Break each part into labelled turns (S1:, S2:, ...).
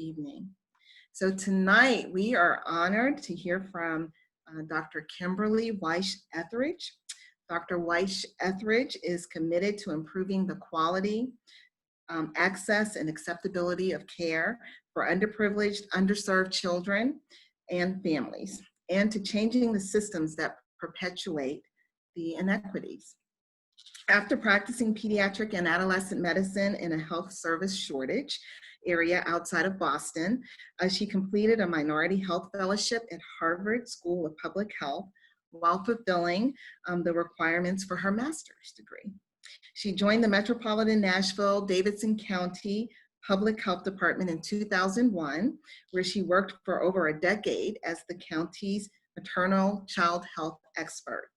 S1: evening. So tonight we are honored to hear from Dr. Kimberly Weish-Etheridge. Dr. Weish-Etheridge is committed to improving the quality, access, and acceptability of care for underprivileged, underserved children and families, and to changing the systems that perpetuate the inequities. After practicing pediatric and adolescent medicine in a health service shortage area outside of Boston, she completed a minority health fellowship at Harvard School of Public Health while fulfilling the requirements for her master's degree. She joined the Metropolitan Nashville Davidson County Public Health Department in 2001, where she worked for over a decade as the county's maternal child health expert.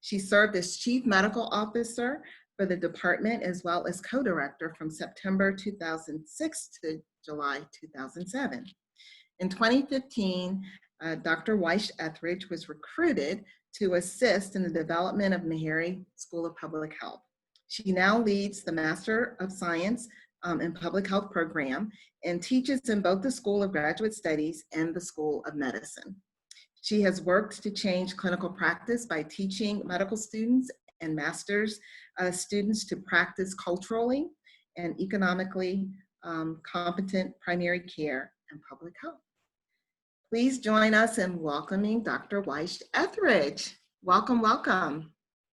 S1: She served as Chief Medical Officer for the department as well as co-director from September 2006 to July 2007. In 2015, Dr. Weish-Etheridge was recruited to assist in the development of Meharry School of Public Health. She now leads the Master of Science in Public Health program and teaches in both the School of Graduate Studies and the School of Medicine. She has worked to change clinical practice by teaching medical students and master's students to practice culturally and economically competent primary care and public health. Please join us in welcoming Dr. Weish-Etheridge. Welcome, welcome.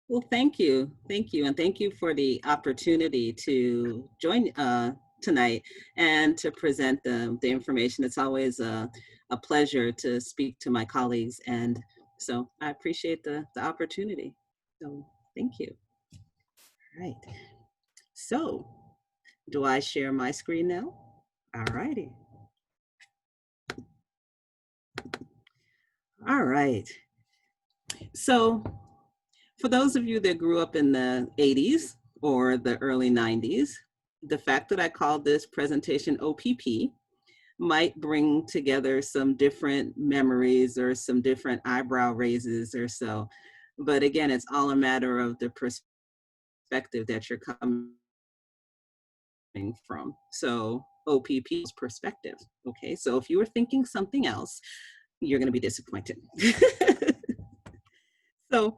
S2: Well, thank you. And thank you for the opportunity to join tonight and to present the information. It's always a pleasure to speak to my colleagues, and so I appreciate the opportunity. So thank you. All right. So do I share my screen now? All righty. All right. So for those of you that grew up in the 80s or the early 90s, the fact that I called this presentation OPP might bring together some different memories or some different eyebrow raises or so. But again, it's all a matter of the perspective that you're coming from. So OPP is perspective, okay? So if you were thinking something else, you're gonna be disappointed. So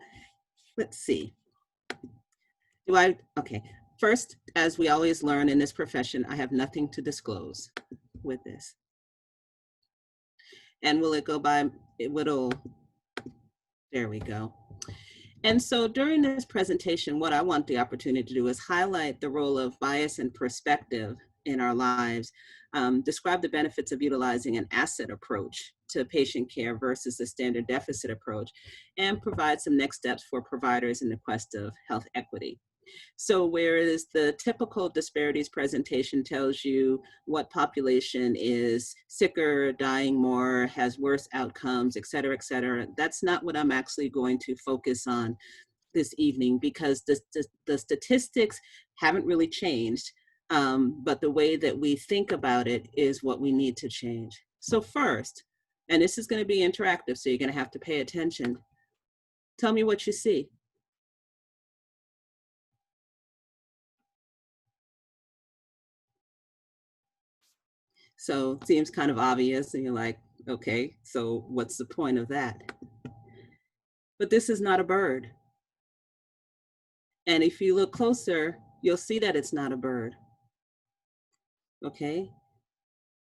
S2: let's see. Okay. First, as we always learn in this profession, I have nothing to disclose with this. And will it go by, there we go. And so during this presentation, what I want the opportunity to do is highlight the role of bias and perspective in our lives, describe the benefits of utilizing an asset approach to patient care versus a standard deficit approach, and provide some next steps for providers in the quest of health equity. So whereas the typical disparities presentation tells you what population is sicker, dying more, has worse outcomes, et cetera, that's not what I'm actually going to focus on this evening, because the statistics haven't really changed, but the way that we think about it is what we need to change. So first, and this is going to be interactive, so you're going to have to pay attention. Tell me what you see. So it seems kind of obvious, and you're like, okay, so what's the point of that? But this is not a bird. And if you look closer, you'll see that it's not a bird. Okay?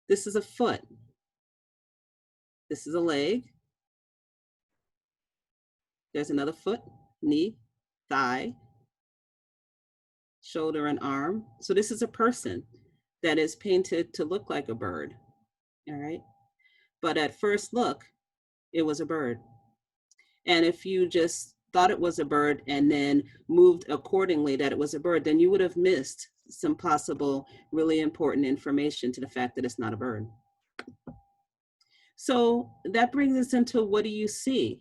S2: This is a foot. This is a leg. There's another foot, knee, thigh, shoulder, and arm. So this is a person that is painted to look like a bird, all right? But at first look, it was a bird. And if you just thought it was a bird and then moved accordingly that it was a bird, then you would have missed some possible really important information to the fact that it's not a bird. So that brings us into, what do you see?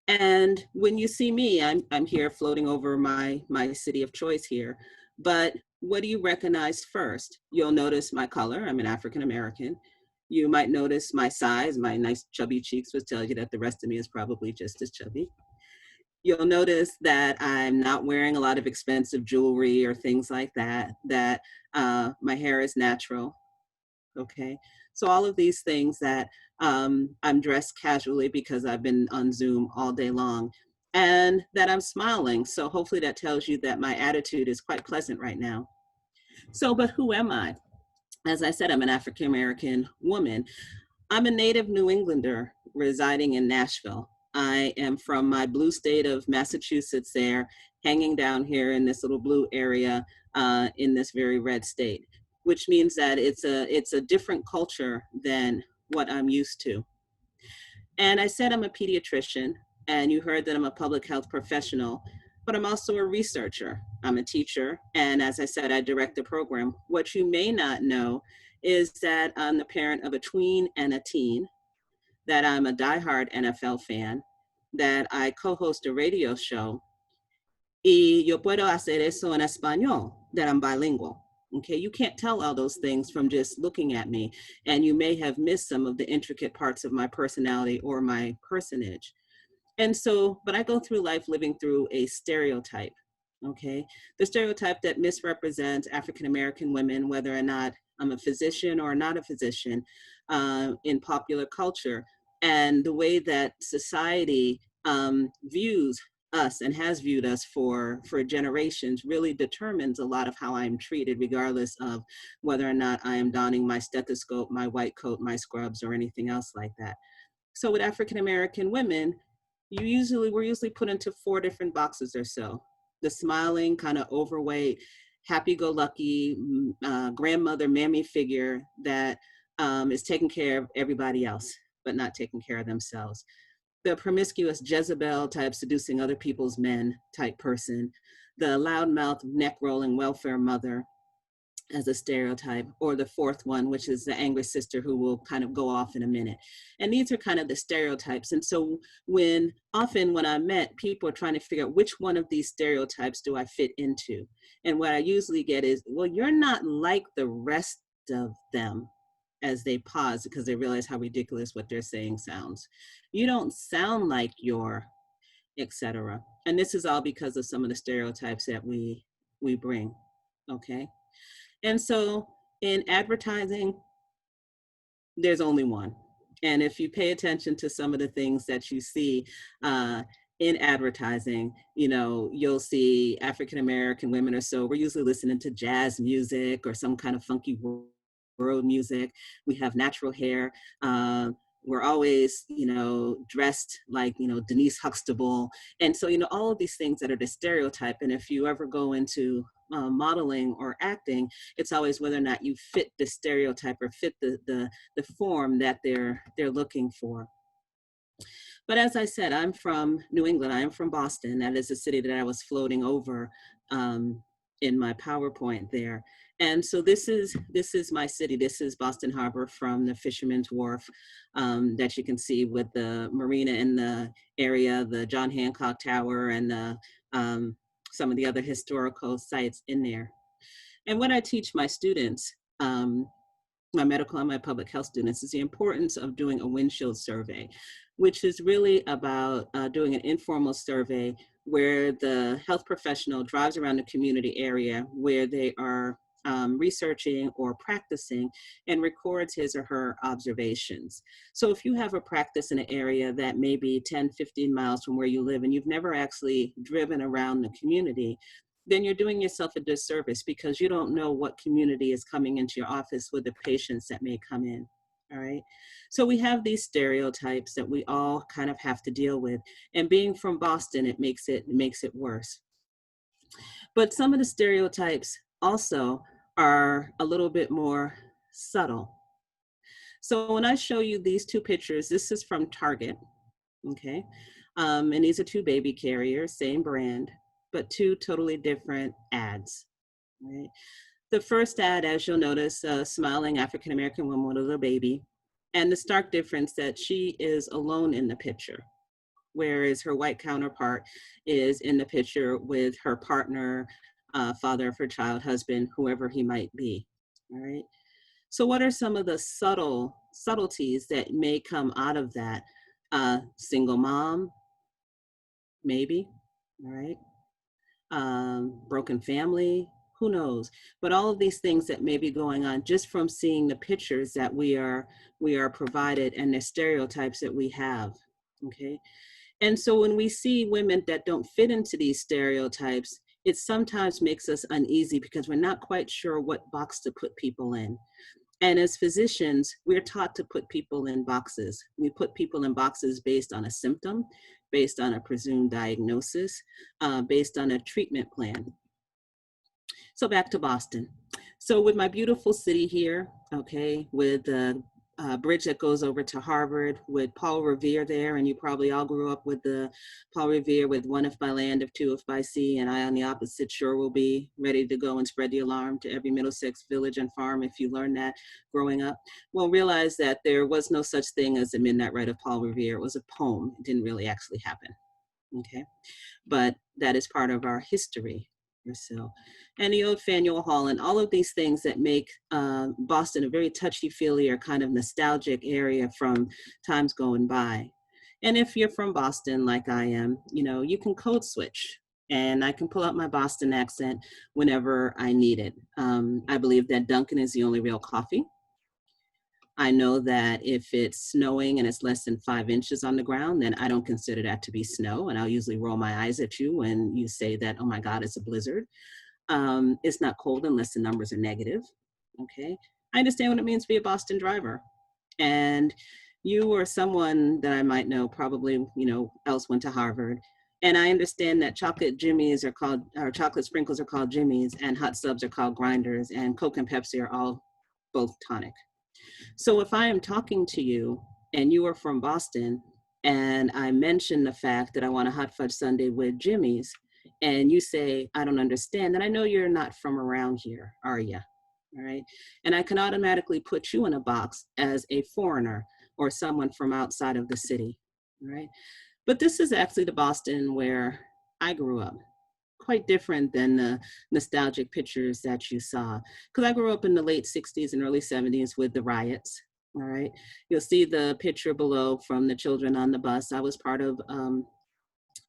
S2: And when you see me, I'm here floating over my city of choice here, but what do you recognize first? You'll notice my color. I'm an African American. You might notice my size, my nice chubby cheeks, which tells you that the rest of me is probably just as chubby. You'll notice that I'm not wearing a lot of expensive jewelry or things like that, that my hair is natural. Okay. So all of these things that I'm dressed casually because I've been on Zoom all day long and that I'm smiling. So hopefully that tells you that my attitude is quite pleasant right now. So, but who am I? As I said, I'm an African American woman. I'm a native New Englander residing in Nashville. I am from my blue state of Massachusetts there, hanging down here in this little blue area in this very red state, which means that it's a different culture than what I'm used to. And I said I'm a pediatrician, and you heard that I'm a public health professional, but I'm also a researcher. I'm a teacher, and as I said, I direct a program. What you may not know is that I'm the parent of a tween and a teen, that I'm a diehard NFL fan, that I co host a radio show, y yo puedo hacer eso en español, that I'm bilingual. Okay, you can't tell all those things from just looking at me, and you may have missed some of the intricate parts of my personality or my personage. And so, but I go through life living through a stereotype, okay? The stereotype that misrepresents African American women, whether or not I'm a physician or not a physician, in popular culture, and the way that society views us and has viewed us for generations really determines a lot of how I'm treated, regardless of whether or not I am donning my stethoscope, my white coat, my scrubs, or anything else like that. So with African American women, we're usually put into four different boxes or so. The smiling, kind of overweight, happy-go-lucky grandmother, mammy figure that is taking care of everybody else, but not taking care of themselves. The promiscuous Jezebel type, seducing other people's men type person. The loudmouth, neck-rolling welfare mother, as a stereotype, or the fourth one, which is the angry sister who will kind of go off in a minute. And these are kind of the stereotypes. And so often when I met, people are trying to figure out which one of these stereotypes do I fit into? And what I usually get is, well, you're not like the rest of them, as they pause because they realize how ridiculous what they're saying sounds. You don't sound like your, etc. And this is all because of some of the stereotypes that we bring, okay? And so in advertising, there's only one. And if you pay attention to some of the things that you see in advertising, you'll see African American women or so. We're usually listening to jazz music or some kind of funky world music. We have natural hair. We're always, dressed like, Denise Huxtable. And so, all of these things that are the stereotype. And if you ever go into modeling or acting, it's always whether or not you fit the stereotype or fit the form that they're looking for. But as I said, I'm from New England. I am from Boston. That is a city that I was floating over in my PowerPoint there. And so this is my city. This is Boston Harbor from the Fisherman's Wharf that you can see with the marina in the area, the John Hancock Tower, and some of the other historical sites in there. And what I teach my students, my medical and my public health students, is the importance of doing a windshield survey, which is really about doing an informal survey where the health professional drives around the community area where they are researching or practicing and records his or her observations. So if you have a practice in an area that may be 10, 15 miles from where you live and you've never actually driven around the community, then you're doing yourself a disservice because you don't know what community is coming into your office with the patients that may come in. All right. So we have these stereotypes that we all kind of have to deal with. And being from Boston, it makes it worse. But some of the stereotypes also are a little bit more subtle. So when I show you these two pictures, this is from Target, okay? And these are two baby carriers, same brand, but two totally different ads, right? The first ad, as you'll notice, a smiling African-American woman with a little baby, and the stark difference that she is alone in the picture, whereas her white counterpart is in the picture with her partner, father of her child, husband, whoever he might be, all right? So what are some of the subtleties that may come out of that? Single mom, maybe, all right? Broken family, Who knows? But all of these things that may be going on just from seeing the pictures that we are provided and the stereotypes that we have. Okay. And so when we see women that don't fit into these stereotypes, it sometimes makes us uneasy because we're not quite sure what box to put people in. And as physicians, we're taught to put people in boxes. We put people in boxes based on a symptom, based on a presumed diagnosis, based on a treatment plan. So back to Boston. So with my beautiful city here, okay, with the bridge that goes over to Harvard, with Paul Revere there, and you probably all grew up with the Paul Revere with one if by land, if two if by sea, and I on the opposite shore will be ready to go and spread the alarm to every Middlesex village and farm if you learned that growing up. Well, realize that there was no such thing as the Midnight Ride of Paul Revere. It was a poem. It didn't really actually happen. Okay. But that is part of our history or so. And the old Faneuil Hall and all of these things that make Boston a very touchy-feely or kind of nostalgic area from times going by. And if you're from Boston like I am, you know, you can code switch and I can pull out my Boston accent whenever I need it. I believe that Dunkin' is the only real coffee. I know that if it's snowing and it's less than 5 inches on the ground, then I don't consider that to be snow. And I'll usually roll my eyes at you when you say that, oh my God, it's a blizzard. It's not cold unless the numbers are negative. Okay. I understand what it means to be a Boston driver. And you or someone that I might know, probably, you know, else went to Harvard. And I understand that chocolate jimmies are called, or chocolate sprinkles are called jimmies, and hot subs are called grinders, and Coke and Pepsi are all both tonic. So if I am talking to you and you are from Boston and I mention the fact that I want a hot fudge sundae with Jimmy's and you say, I don't understand, then I know you're not from around here, are you? All right. And I can automatically put you in a box as a foreigner or someone from outside of the city. All right. But this is actually the Boston where I grew up, quite different than the nostalgic pictures that you saw. Because I grew up in the late 60s and early 70s with the riots. All right. You'll see the picture below from the children on the bus. I was part of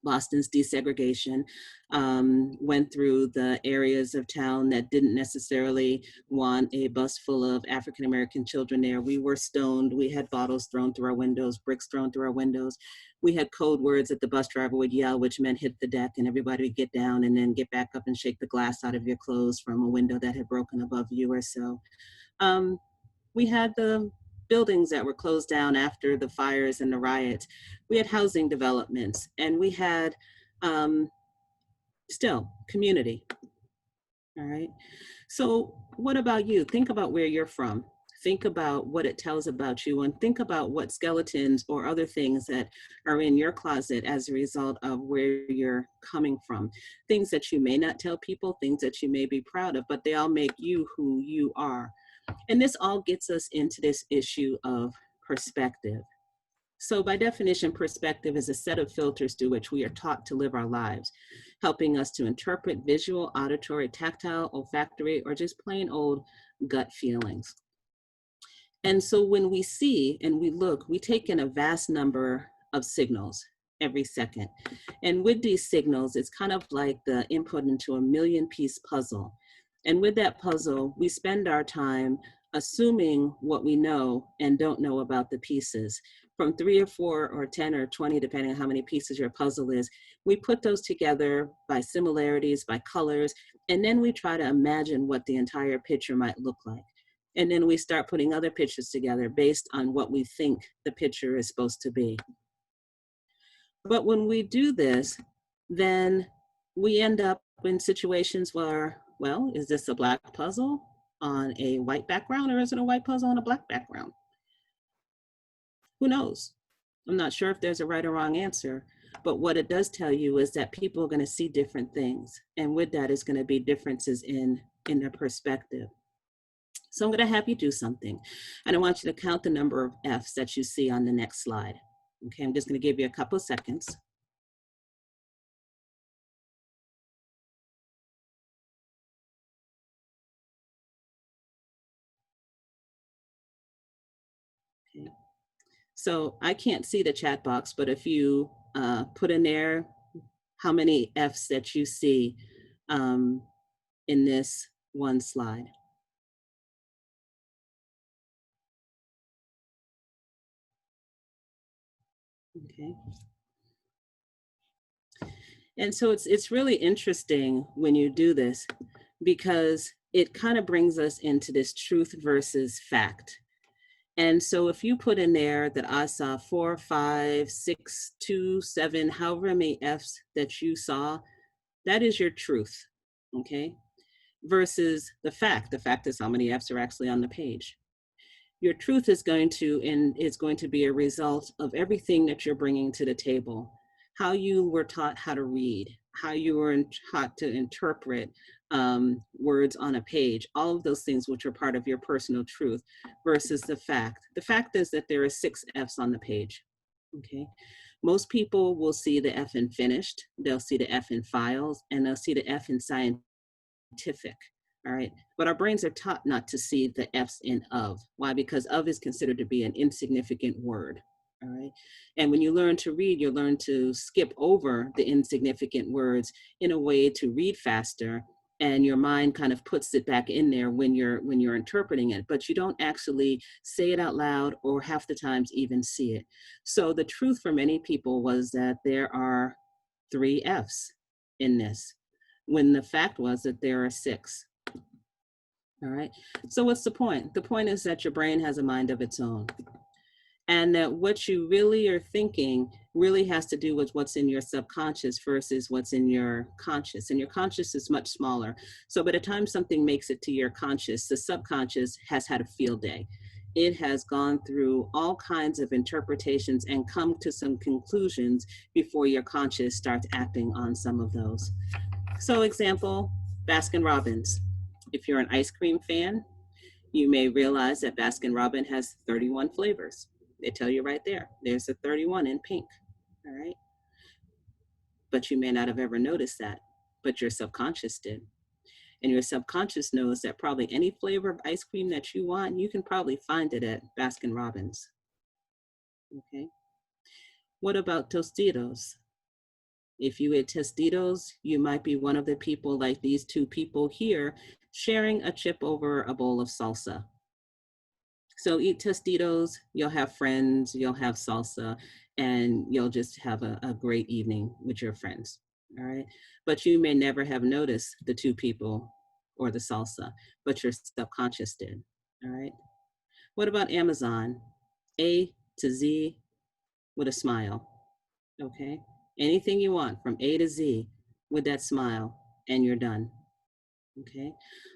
S2: Boston's desegregation, went through the areas of town that didn't necessarily want a bus full of African American children there. We were stoned. We had bottles thrown through our windows, bricks thrown through our windows. We had code words that the bus driver would yell, which meant hit the deck, and everybody would get down and then get back up and shake the glass out of your clothes from a window that had broken above you or so. Um, we had the buildings that were closed down after the fires and the riots. We had housing developments, and we had um, still community. All right. So, what about you? Think about where you're from. Think about what it tells about you, and think about what skeletons or other things that are in your closet as a result of where you're coming from. Things that you may not tell people, things that you may be proud of, but they all make you who you are. And this all gets us into this issue of perspective. So by definition, perspective is a set of filters through which we are taught to live our lives, helping us to interpret visual, auditory, tactile, olfactory, or just plain old gut feelings. And so when we see and we look, we take in a vast number of signals every second. And with these signals, it's kind of like the input into a million-piece puzzle. And with that puzzle, we spend our time assuming what we know and don't know about the pieces. From 3 or 4 or 10 or 20, depending on how many pieces your puzzle is, we put those together by similarities, by colors, and then we try to imagine what the entire picture might look like. And then we start putting other pictures together based on what we think the picture is supposed to be. But when we do this, then we end up in situations where, well, is this a black puzzle on a white background, or is it a white puzzle on a black background? Who knows? I'm not sure if there's a right or wrong answer, but what it does tell you is that people are going to see different things. And with that is going to be differences in their perspective. So I'm going to have you do something. And I want you to count the number of F's that you see on the next slide. Okay, I'm just going to give you a couple of seconds. Okay. So I can't see the chat box, but if you put in there how many F's that you see in in this one slide. Okay. And so it's really interesting when you do this because it kind of brings us into this truth versus fact. And so if you put in there that I saw 4, 5, 6, 2, 7, however many F's that you saw, that is your truth. Okay. Versus the fact. The fact is how many F's are actually on the page. Your truth is going to be a result of everything that you're bringing to the table. How you were taught how to read, how you were taught to interpret words on a page, all of those things which are part of your personal truth versus the fact. The fact is that there are 6 F's on the page. Okay. Most people will see the F in finished, they'll see the F in files, and they'll see the F in scientific. All right. But our brains are taught not to see the F's in of. Why? Because of is considered to be an insignificant word. All right. And when you learn to read, you learn to skip over the insignificant words in a way to read faster. And your mind kind of puts it back in there when you're interpreting it, but you don't actually say it out loud or half the times even see it. So the truth for many people was that there are 3 F's in this, when the fact was that there are 6. All right. So what's the point? The point is that your brain has a mind of its own. And that what you really are thinking really has to do with what's in your subconscious versus what's in your conscious. And your conscious is much smaller. So by the time something makes it to your conscious, the subconscious has had a field day. It has gone through all kinds of interpretations and come to some conclusions before your conscious starts acting on some of those. So example, Baskin Robbins. If you're an ice cream fan, you may realize that Baskin Robbins has 31 flavors. They tell you right there, there's a 31 in pink, all right? But you may not have ever noticed that, but your subconscious did. And your subconscious knows that probably any flavor of ice cream that you want, you can probably find it at Baskin Robbins, okay? What about Tostitos? If you eat Tostitos, you might be one of the people like these 2 people here sharing a chip over a bowl of salsa. So eat Tostitos, you'll have friends, you'll have salsa, and you'll just have a great evening with your friends, all right? But you may never have noticed the 2 people or the salsa, but your subconscious did, all right? What about Amazon? A to Z with a smile, okay? Anything you want from A to Z with that smile, and you're done. Okay.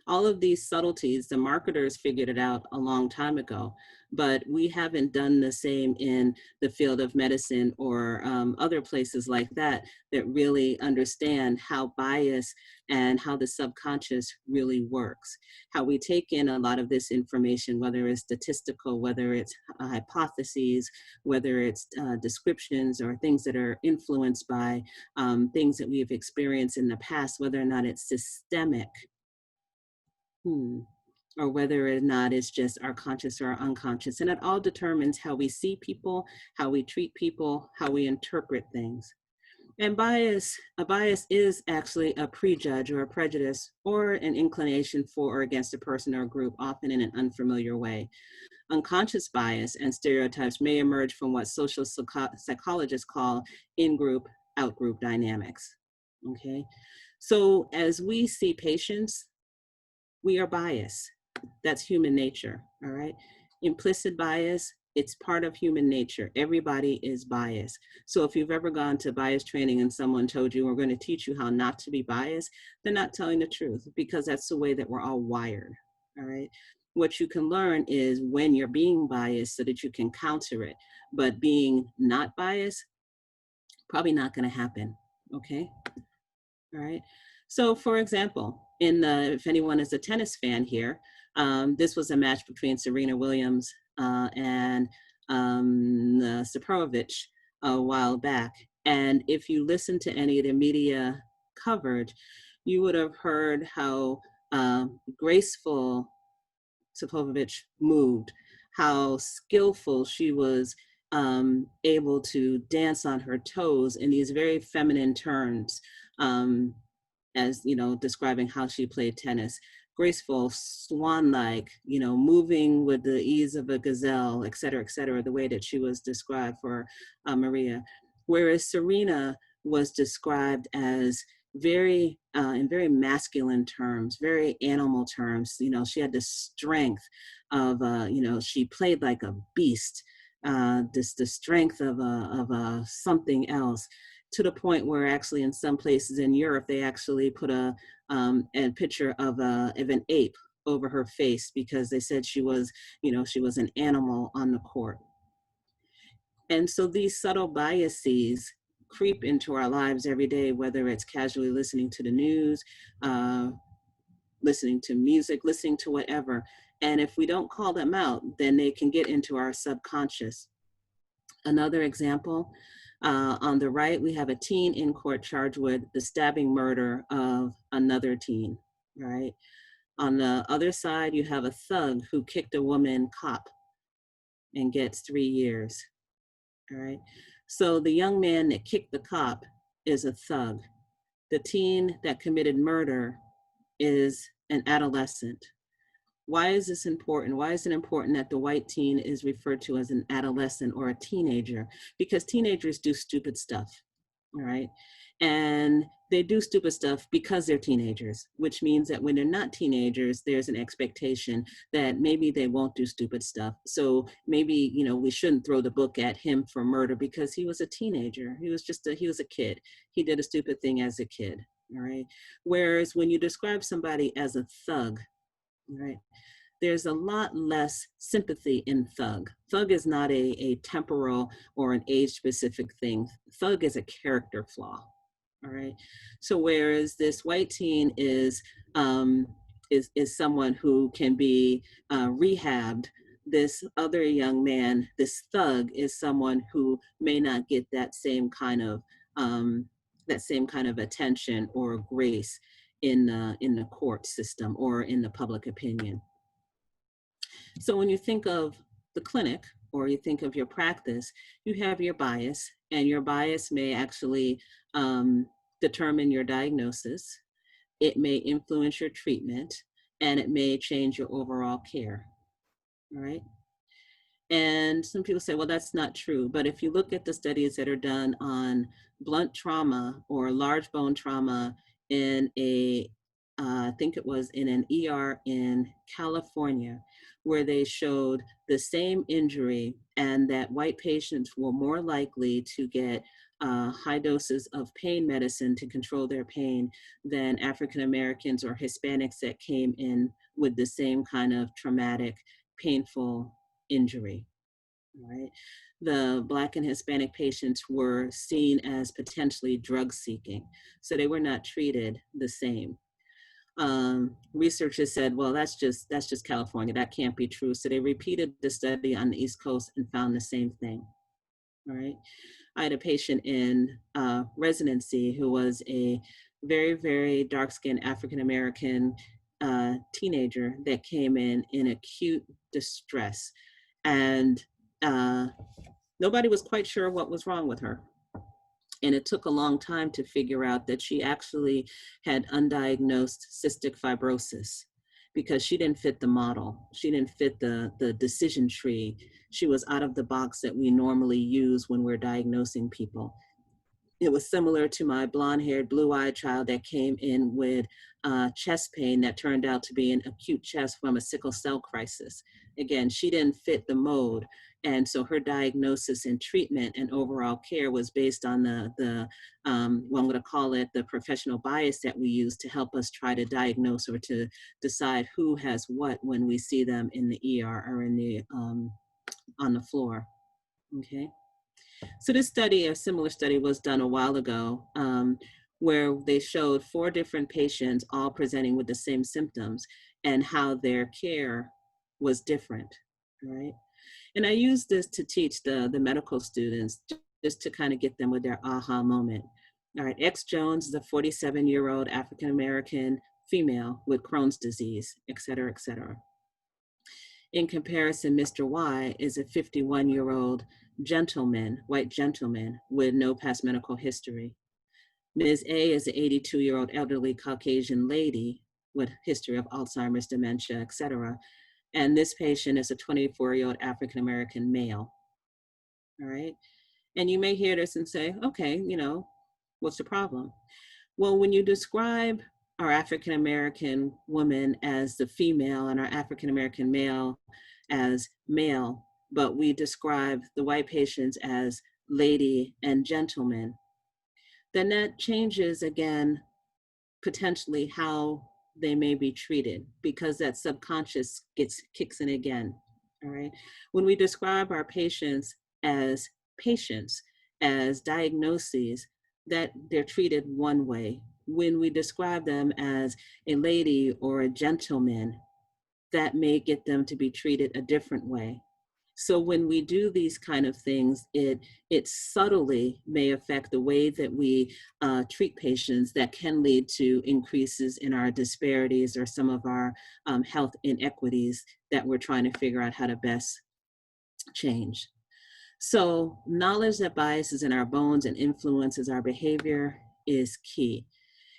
S2: All of these subtleties, the marketers figured it out a long time ago, but we haven't done the same in the field of medicine or other places like that that really understand how bias and how the subconscious really works. How we take in a lot of this information, whether it's statistical, whether it's hypotheses, whether it's descriptions or things that are influenced by things that we've experienced in the past, whether or not it's systemic, or whether or not it's just our conscious or our unconscious. And it all determines how we see people, how we treat people, how we interpret things. And a bias is actually a prejudge or a prejudice or an inclination for or against a person or a group, often in an unfamiliar way. Unconscious bias and stereotypes may emerge from what social psychologists call in-group, out-group dynamics, okay? So as we see patients, we are biased. That's human nature, all right? Implicit bias, it's part of human nature. Everybody is biased. So if you've ever gone to bias training and someone told you, we're going to teach you how not to be biased, they're not telling the truth, because that's the way that we're all wired, all right? What you can learn is when you're being biased so that you can counter it, but being not biased, probably not going to happen, okay? All right. So for example, if anyone is a tennis fan here, this was a match between Serena Williams and Saprovic a while back. And if you listen to any of the media coverage, you would have heard how graceful Saprovic moved, how skillful she was able to dance on her toes in these very feminine turns. as, describing how she played tennis. Graceful, swan-like, moving with the ease of a gazelle, et cetera, the way that she was described for Maria. Whereas Serena was described as in very masculine terms, very animal terms. She had the strength of, she played like a beast, the strength of something else, to the point where actually in some places in Europe, they actually put a picture of an ape over her face because they said she was an animal on the court. And so these subtle biases creep into our lives every day, whether it's casually listening to the news, uh, listening to music, listening to whatever. And if we don't call them out, then they can get into our subconscious. Another example, on the right, we have a teen in court charged with the stabbing murder of another teen, right? On the other side, you have a thug who kicked a woman cop and gets 3 years, all right? So the young man that kicked the cop is a thug. The teen that committed murder is an adolescent. Why is this important? Why is it important that the white teen is referred to as an adolescent or a teenager? Because teenagers do stupid stuff, all right? And they do stupid stuff because they're teenagers, which means that when they're not teenagers, there's an expectation that maybe they won't do stupid stuff. So maybe, we shouldn't throw the book at him for murder because he was a teenager. He was a kid. He did a stupid thing as a kid, all right? Whereas when you describe somebody as a thug, right, there's a lot less sympathy in thug. Thug is not a temporal or an age-specific thing. Thug is a character flaw, all right? So whereas this white teen is someone who can be rehabbed, this other young man, this thug, is someone who may not get that same kind of attention or grace in the court system or in the public opinion. So when you think of the clinic or you think of your practice, you have your bias, and your bias may actually determine your diagnosis. It may influence your treatment, and it may change your overall care, all right? And some people say, well, that's not true. But if you look at the studies that are done on blunt trauma or large bone trauma in I think it was in an ER in California, where they showed the same injury and that white patients were more likely to get high doses of pain medicine to control their pain than African Americans or Hispanics that came in with the same kind of traumatic, painful injury, right? The Black and Hispanic patients were seen as potentially drug seeking, so they were not treated the same. Researchers said, well, that's just California, that can't be true. So they repeated the study on the East Coast and found the same thing, all right? I had a patient in residency who was a very, very dark-skinned African-American teenager that came in acute distress. And nobody was quite sure what was wrong with her. And it took a long time to figure out that she actually had undiagnosed cystic fibrosis because she didn't fit the model. She didn't fit the decision tree. She was out of the box that we normally use when we're diagnosing people. It was similar to my blonde-haired, blue-eyed child that came in with chest pain that turned out to be an acute chest from a sickle cell crisis. Again, she didn't fit the mode. And so her diagnosis and treatment and overall care was based on well, I'm going to call it the professional bias that we use to help us try to diagnose or to decide who has what when we see them in the ER or in the on the floor. Okay. So this study, a similar study, was done a while ago, where they showed 4 different patients all presenting with the same symptoms and how their care was different, right? And I use this to teach the medical students, just to kind of get them with their aha moment. All right, X Jones is a 47-year-old African-American female with Crohn's disease, et cetera, et cetera. In comparison, Mr. Y is a 51-year-old gentleman, white gentleman with no past medical history. Ms. A is an 82-year-old elderly Caucasian lady with history of Alzheimer's, dementia, etc. And this patient is a 24-year-old African American male. All right. And you may hear this and say, okay, what's the problem? Well, when you describe our African American woman as the female and our African American male as male, but we describe the white patients as lady and gentleman, then that changes again potentially how they may be treated, because that subconscious kicks in again. All right. When we describe our patients as diagnoses, that they're treated one way. When we describe them as a lady or a gentleman, that may get them to be treated a different way. So when we do these kind of things, it subtly may affect the way that we treat patients, that can lead to increases in our disparities or some of our health inequities that we're trying to figure out how to best change. So knowledge that bias is in our bones and influences our behavior is key.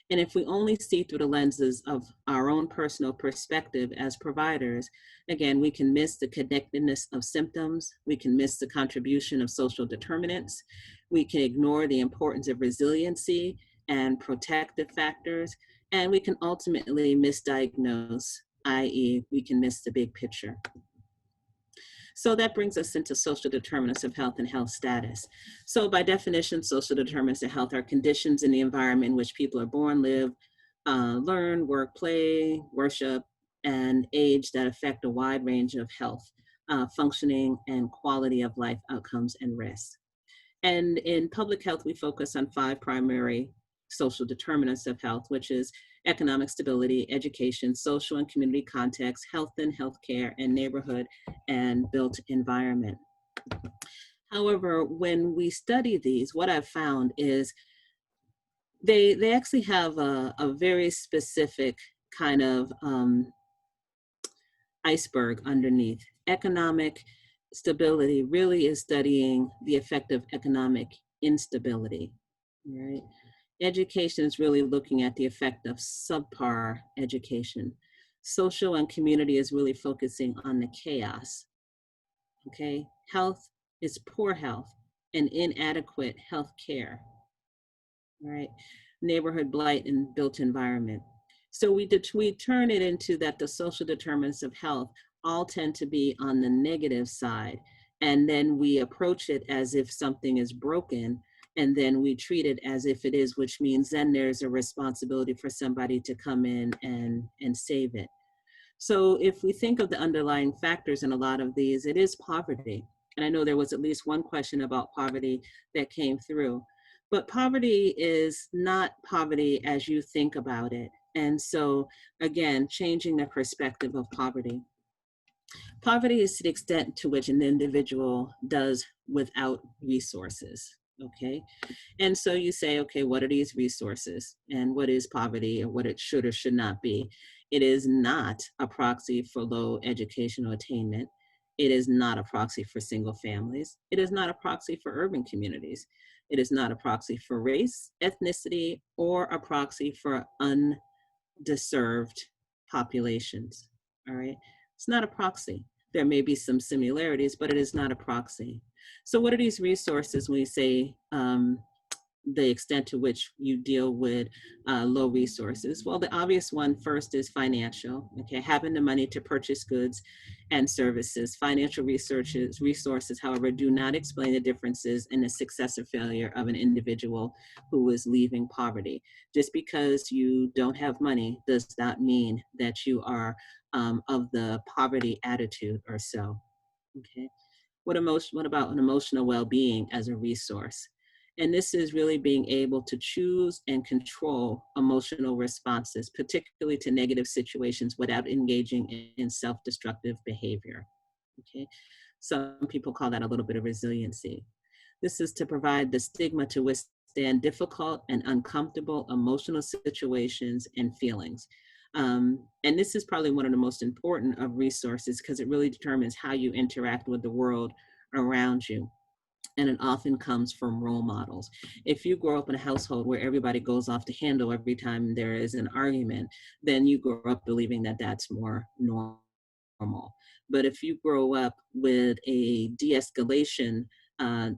S2: And if we only see through the lenses of our own personal perspective as providers, again, we can miss the connectedness of symptoms, we can miss the contribution of social determinants, we can ignore the importance of resiliency and protective factors, and we can ultimately misdiagnose, i.e., we can miss the big picture. So that brings us into social determinants of health and health status. So by definition, social determinants of health are conditions in the environment in which people are born, live, learn, work, play, worship, and age that affect a wide range of health, functioning, and quality of life outcomes and risks. And in public health, we focus on 5 primary social determinants of health, which is economic stability, education, social and community context, health and healthcare, and neighborhood and built environment. However, when we study these, what I've found is they actually have a very specific kind of iceberg underneath. Economic stability really is studying the effect of economic instability, right? Education is really looking at the effect of subpar education. Social and community is really focusing on the chaos, okay? Health is poor health and inadequate health care, right? Neighborhood blight and built environment. So we turn it into that the social determinants of health all tend to be on the negative side. And then we approach it as if something is broken, and then we treat it as if it is, which means then there's a responsibility for somebody to come in and save it. So if we think of the underlying factors in a lot of these, it is poverty. And I know there was at least one question about poverty that came through. But poverty is not poverty as you think about it. And so, again, changing the perspective of poverty. Poverty is to the extent to which an individual does without resources, okay? And so you say, okay, what are these resources? And what is poverty, or what it should or should not be? It is not a proxy for low educational attainment. It is not a proxy for single families. It is not a proxy for urban communities. It is not a proxy for race, ethnicity, or a proxy for undeserved populations, all right? It's not a proxy. There may be some similarities, but it is not a proxy. So what are these resources when we say the extent to which you deal with low resources? Well, the obvious one first is financial, okay? Having the money to purchase goods and services. Financial resources, however, do not explain the differences in the success or failure of an individual who is leaving poverty. Just because you don't have money does not mean that you are of the poverty attitude or so, okay? What about an emotional well-being as a resource? And this is really being able to choose and control emotional responses, particularly to negative situations, without engaging in self-destructive behavior, okay? Some people call that a little bit of resiliency. This is to provide the stigma to withstand difficult and uncomfortable emotional situations and feelings. And this is probably one of the most important of resources, because it really determines how you interact with the world around you. And it often comes from role models. If you grow up in a household where everybody goes off the handle every time there is an argument, then you grow up believing that that's more normal. But if you grow up with a de-escalation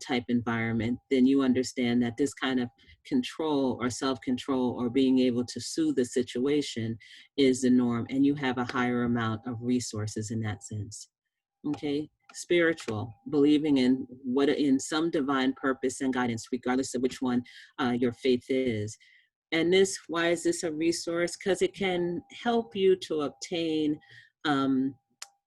S2: type environment, then you understand that this kind of control or self-control or being able to soothe the situation is the norm, and you have a higher amount of resources in that sense. Okay, spiritual, believing in what in some divine purpose and guidance, regardless of which one your faith is. And this, why is this a resource? Because it can help you to obtain, um,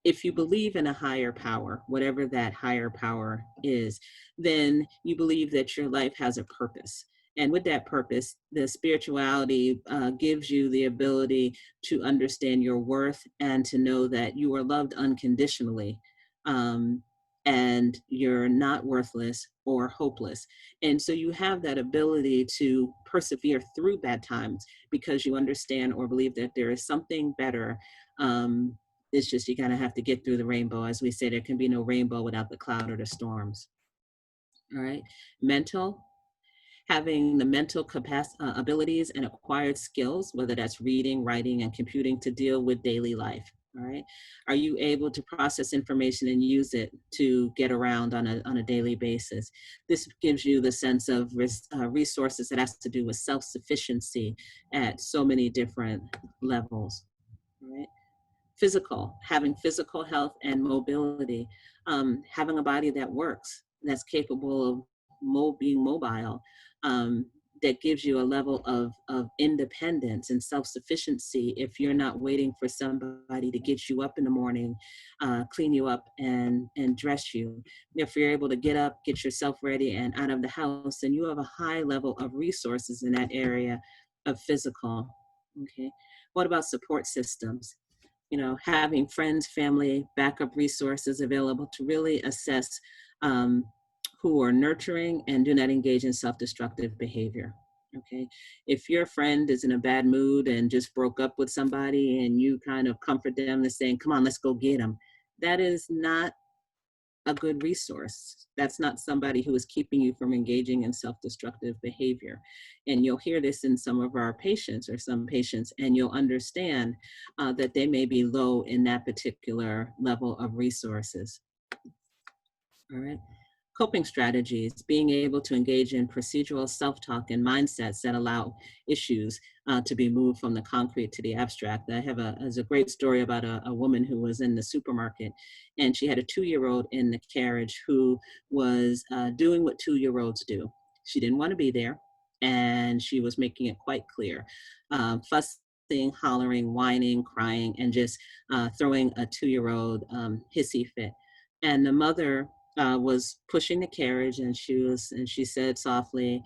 S2: if you believe in a higher power, whatever that higher power is, then you believe that your life has a purpose. And with that purpose, the spirituality gives you the ability to understand your worth and to know that you are loved unconditionally. Um, and you're not worthless or hopeless. And so you have that ability to persevere through bad times because you understand or believe that there is something better. It's just you kind of have to get through the rainbow. As we say, there can be no rainbow without the cloud or the storms. All right. Mental, having the mental abilities and acquired skills, whether that's reading, writing, and computing to deal with daily life. All right. Are you able to process information and use it to get around on a daily basis? This gives you the sense of resources that has to do with self-sufficiency at so many different levels. All right. Physical, having physical health and mobility, having a body that works, that's capable of being mobile, um, that gives you a level of independence and self-sufficiency if you're not waiting for somebody to get you up in the morning, clean you up and dress you. If you're able to get up, get yourself ready and out of the house, then you have a high level of resources in that area of physical. Okay. What about support systems? Having friends, family, backup resources available to really assess um, who are nurturing and do not engage in self-destructive behavior. Okay. If your friend is in a bad mood and just broke up with somebody and you kind of comfort them and saying, come on, let's go get them. That is not a good resource. That's not somebody who is keeping you from engaging in self-destructive behavior. And you'll hear this in some of our patients or some patients, and you'll understand that they may be low in that particular level of resources. All right. Coping strategies, being able to engage in procedural self-talk and mindsets that allow issues to be moved from the concrete to the abstract. I have a great story about a woman who was in the supermarket, and she had a 2-year-old in the carriage who was doing what 2-year-olds do. She didn't want to be there, and she was making it quite clear. Fussing, hollering, whining, crying, and just throwing a 2-year-old hissy fit. And the mother was pushing the carriage, and she said softly,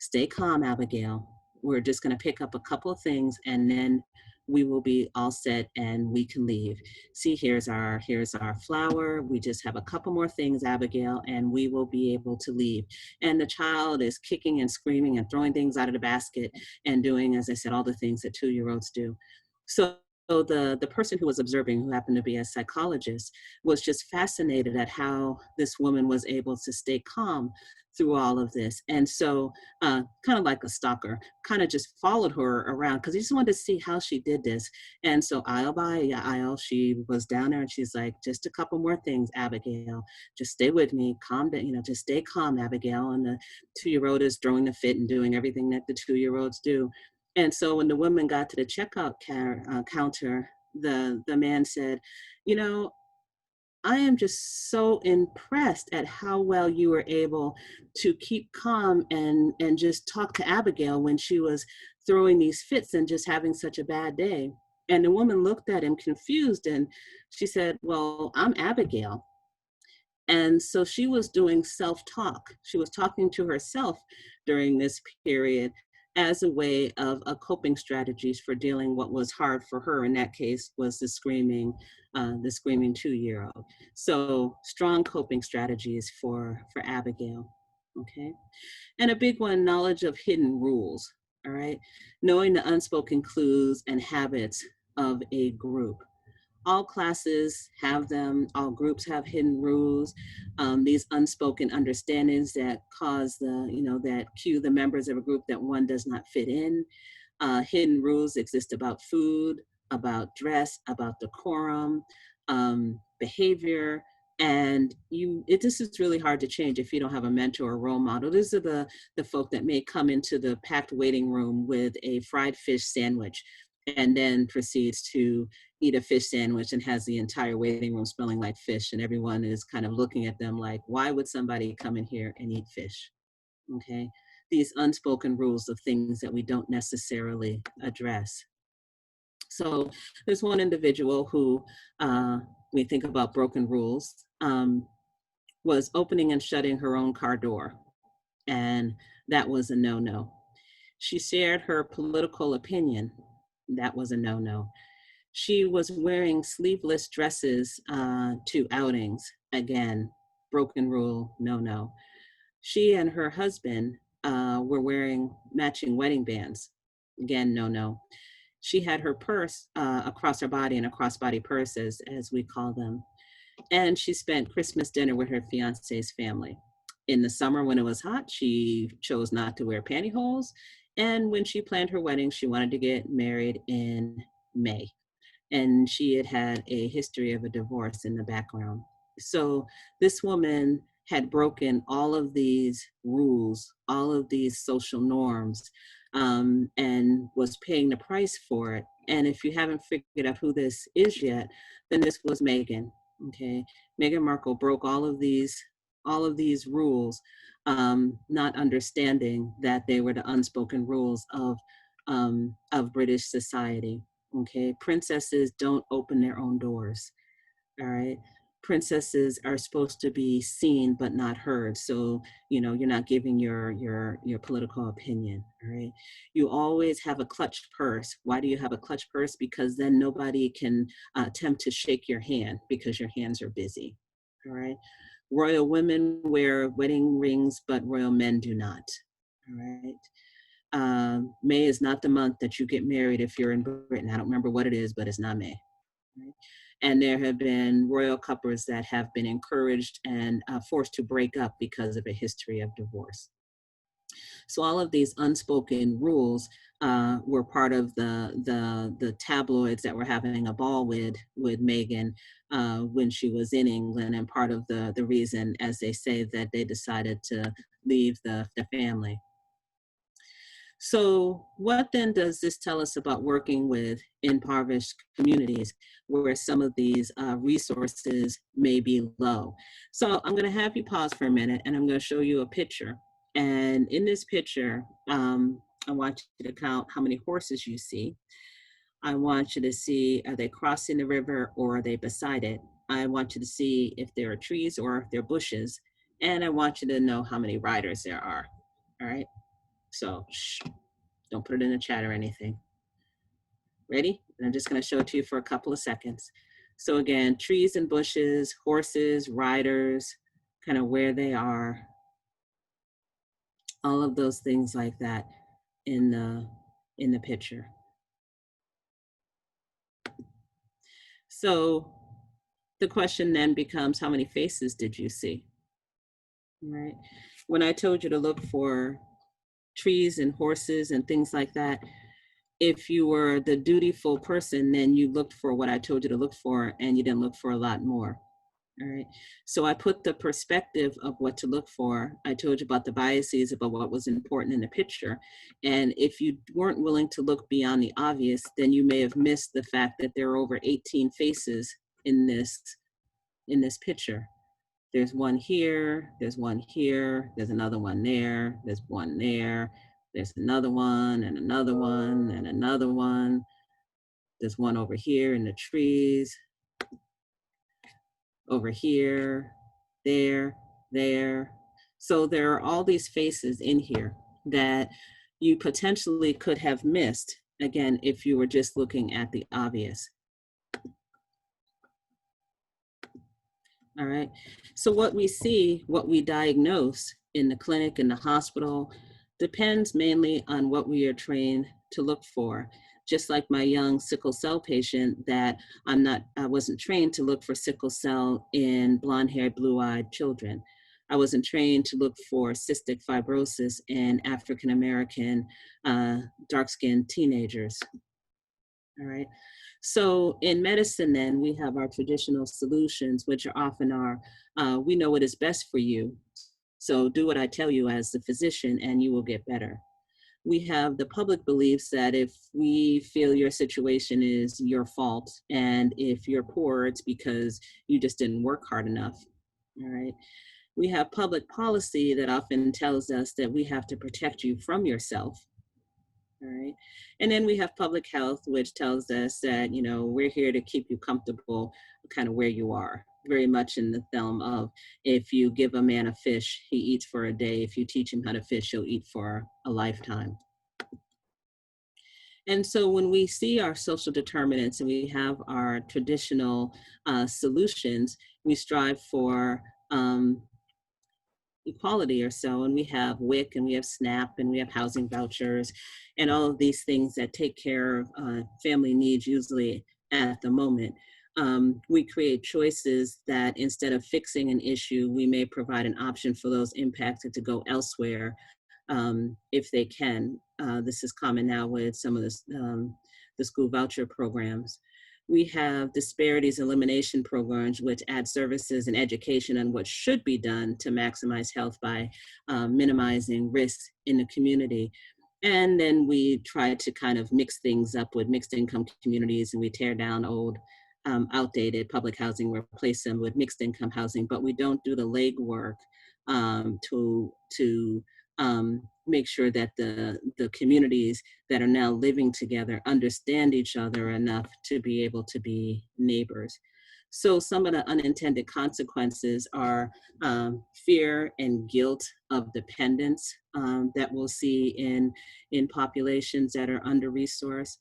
S2: "Stay calm, Abigail. We're just going to pick up a couple of things, and then we will be all set and we can leave. See, here's our flour. We just have a couple more things, Abigail, and we will be able to leave." And the child is kicking and screaming and throwing things out of the basket and doing, as I said, all the things that 2-year-olds do. So the person who was observing, who happened to be a psychologist, was just fascinated at how this woman was able to stay calm through all of this. And so kind of like a stalker, kind of just followed her around because he just wanted to see how she did this. And so aisle by aisle, she was down there and she's like, "Just a couple more things, Abigail. Just stay with me. Calm down, just stay calm, Abigail." And the 2-year-old is throwing the fit and doing everything that the 2-year-olds do. And so when the woman got to the checkout counter, the man said, "You know, I am just so impressed at how well you were able to keep calm and just talk to Abigail when she was throwing these fits and just having such a bad day." And the woman looked at him confused and she said, "Well, I'm Abigail." And so she was doing self-talk. She was talking to herself during this period as a way of a coping strategies for dealing what was hard for her. In that case, was the screaming 2-year-old. So strong coping strategies for Abigail. Okay. And a big one, knowledge of hidden rules. All right. Knowing the unspoken clues and habits of a group. All classes have them, all groups have hidden rules, these unspoken understandings that cause that cue the members of a group that one does not fit in. Hidden rules exist about food, about dress, about decorum, behavior, and this is really hard to change if you don't have a mentor or role model. These are the folk that may come into the packed waiting room with a fried fish sandwich and then proceeds to eat a fish sandwich and has the entire waiting room smelling like fish, and everyone is kind of looking at them like, why would somebody come in here and eat fish? Okay, these unspoken rules of things that we don't necessarily address. So there's one individual who, we think about broken rules, was opening and shutting her own car door, and that was a no-no. She shared her political opinion. That was a no-no. She was wearing sleeveless dresses to outings. Again, broken rule, no-no. She and her husband were wearing matching wedding bands. Again, no-no. She had her purse across her body, and a crossbody purse, as we call them. And she spent Christmas dinner with her fiance's family. In the summer, when it was hot, she chose not to wear pantyhose. And when she planned her wedding, she wanted to get married in May, and she had had a history of a divorce in the background. So this woman had broken all of these rules, all of these social norms, and was paying the price for it. And if you haven't figured out who this is yet, then this was Meghan. Okay, Meghan Markle broke all of these rules, not understanding that they were the unspoken rules of British society. Okay, princesses don't open their own doors. All right, princesses are supposed to be seen but not heard. So you're not giving your political opinion. All right, you always have a clutched purse. Why do you have a clutched purse? Because then nobody can attempt to shake your hand because your hands are busy. All right, royal women wear wedding rings, but royal men do not. All right. May is not the month that you get married if you're in Britain. I don't remember what it is, but it's not May. Right? And there have been royal couples that have been encouraged and forced to break up because of a history of divorce. So all of these unspoken rules were part of the tabloids that were having a ball with Meghan when she was in England, and part of the reason, as they say, that they decided to leave the family. So what then does this tell us about working with impoverished communities where some of these resources may be low? So I'm going to have you pause for a minute, and I'm going to show you a picture. And in this picture, I want you to count how many horses you see. I want you to see, are they crossing the river or are they beside it? I want you to see if there are trees or if there are bushes. And I want you to know how many riders there are. All right. So shh, don't put it in the chat or anything. Ready? And I'm just going to show it to you for a couple of seconds. So again, trees and bushes, horses, riders, kind of where they are, all of those things like that in the picture. So the question then becomes, how many faces did you see? Right? When I told you to look for trees and horses and things like that, if you were the dutiful person, then you looked for what I told you to look for, and you didn't look for a lot more. All right. So I put the perspective of what to look for. I told you about the biases, about what was important in the picture. And if you weren't willing to look beyond the obvious, then you may have missed the fact that there are over 18 faces in this picture. There's one here, there's one here, there's another one there, there's one there, there's another one and another one and another one. There's one over here in the trees, over here, there, there. So there are all these faces in here that you potentially could have missed, again, if you were just looking at the obvious. All right. So what we see, what we diagnose in the clinic, in the hospital, depends mainly on what we are trained to look for. just like my young sickle cell patient, that I wasn't trained to look for sickle cell in blonde-haired, blue-eyed children. I wasn't trained to look for cystic fibrosis in African American, dark-skinned teenagers. All right. So in medicine, then we have our traditional solutions, which are often we know what is best for you. So do what I tell you as the physician, and you will get better. We have the public beliefs that if we feel your situation is your fault, and if you're poor, it's because you just didn't work hard enough. All right. We have public policy that often tells us that we have to protect you from yourself. All right. And then we have public health, which tells us that, we're here to keep you comfortable kind of where you are, very much in the realm of, if you give a man a fish, he eats for a day. If you teach him how to fish, he'll eat for a lifetime. And so when we see our social determinants and we have our traditional solutions, we strive for equality or so. And we have WIC and we have SNAP and we have housing vouchers and all of these things that take care of family needs, usually at the moment. We create choices that instead of fixing an issue, we may provide an option for those impacted to go elsewhere if they can. This is common now with some of the school voucher programs. We have disparities elimination programs, which add services and education on what should be done to maximize health by minimizing risks in the community. And then we try to kind of mix things up with mixed income communities, and we tear down old, outdated public housing, replace them with mixed income housing, but we don't do the legwork to make sure that the communities that are now living together understand each other enough to be able to be neighbors. So some of the unintended consequences are fear and guilt of dependence that we'll see in populations that are under-resourced.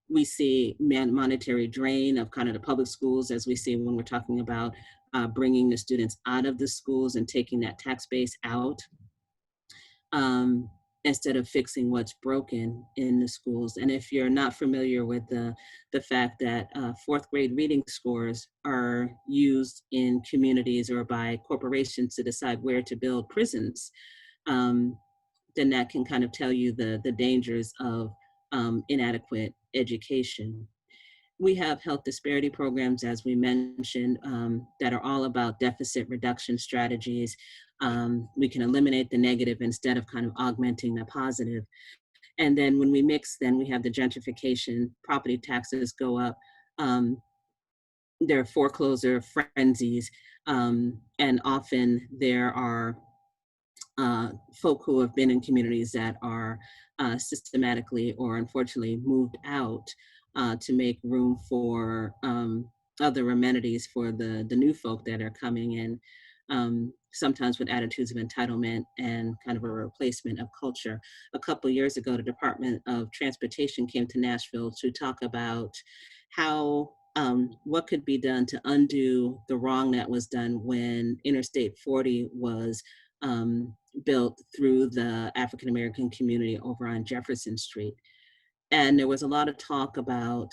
S2: We see monetary drain of kind of the public schools, as we see when we're talking about bringing the students out of the schools and taking that tax base out. Instead of fixing what's broken in the schools. And if you're not familiar with the fact that fourth grade reading scores are used in communities or by corporations to decide where to build prisons, then that can kind of tell you the dangers of inadequate education. We have health disparity programs, as we mentioned, that are all about deficit reduction strategies. We can eliminate the negative instead of kind of augmenting the positive. And then when we mix, then we have the gentrification, property taxes go up. There are foreclosure frenzies, and often there are folk who have been in communities that are systematically or unfortunately moved out to make room for other amenities for the new folk that are coming in, sometimes with attitudes of entitlement and kind of a replacement of culture. A couple of years ago, the Department of Transportation came to Nashville to talk about how what could be done to undo the wrong that was done when Interstate 40 was built through the African American community over on Jefferson Street. And there was a lot of talk about,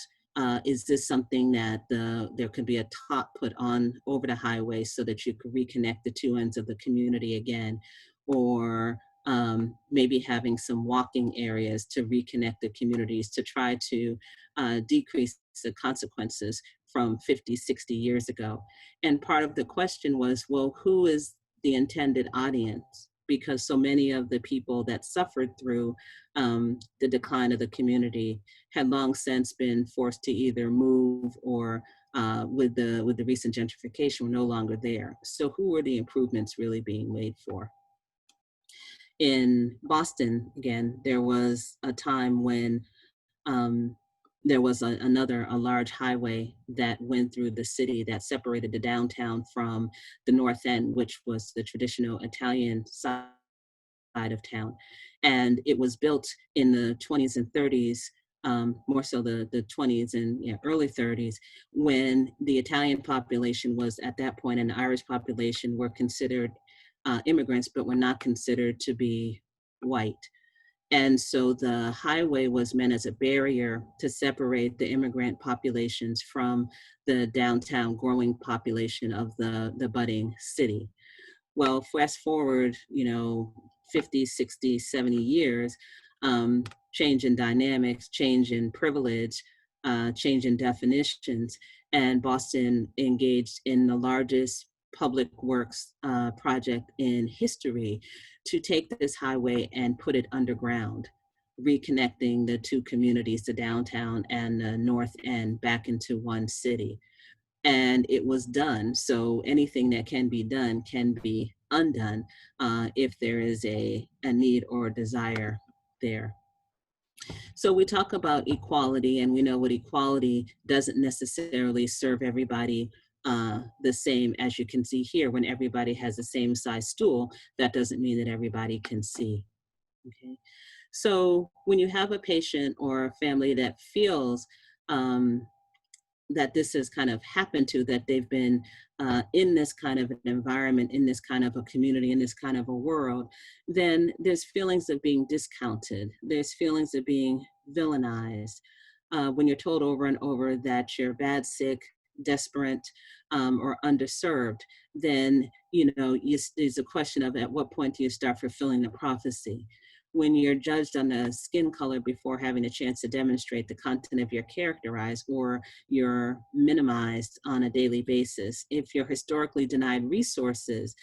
S2: is this something that there could be a top put on over the highway so that you could reconnect the two ends of the community again, or maybe having some walking areas to reconnect the communities to try to decrease the consequences from 50, 60 years ago. And part of the question was, well, who is the intended audience? Because so many of the people that suffered through the decline of the community had long since been forced to either move or with the recent gentrification were no longer there. So who were the improvements really being made for? In Boston, again, there was a time when there was a large highway that went through the city that separated the downtown from the north end, which was the traditional Italian side of town. And it was built in the 20s and 30s, more so the 20s and early 30s, when the Italian population was at that point, and the Irish population were considered immigrants, but were not considered to be white. And so the highway was meant as a barrier to separate the immigrant populations from the downtown growing population of the budding city. Well, fast forward, 50, 60, 70 years, um, change in dynamics, change in privilege, change in definitions, and Boston engaged in the largest public works project in history to take this highway and put it underground, reconnecting the two communities, the downtown and the north end, back into one city. And it was done. So anything that can be done can be undone if there is a need or a desire there. So we talk about equality, and we know what equality doesn't necessarily serve everybody the same. As you can see here, when everybody has the same size stool, that doesn't mean that everybody can see. Okay. So when you have a patient or a family that feels um, that this has kind of happened to, that they've been in this kind of an environment, in this kind of a community, in this kind of a world, then there's feelings of being discounted. There's feelings of being villainized. When you're told over and over that you're bad, sick, desperate, or underserved, then, there's a question of at what point do you start fulfilling the prophecy? When you're judged on the skin color before having a chance to demonstrate the content of your character eyes, or you're minimized on a daily basis, if you're historically denied resources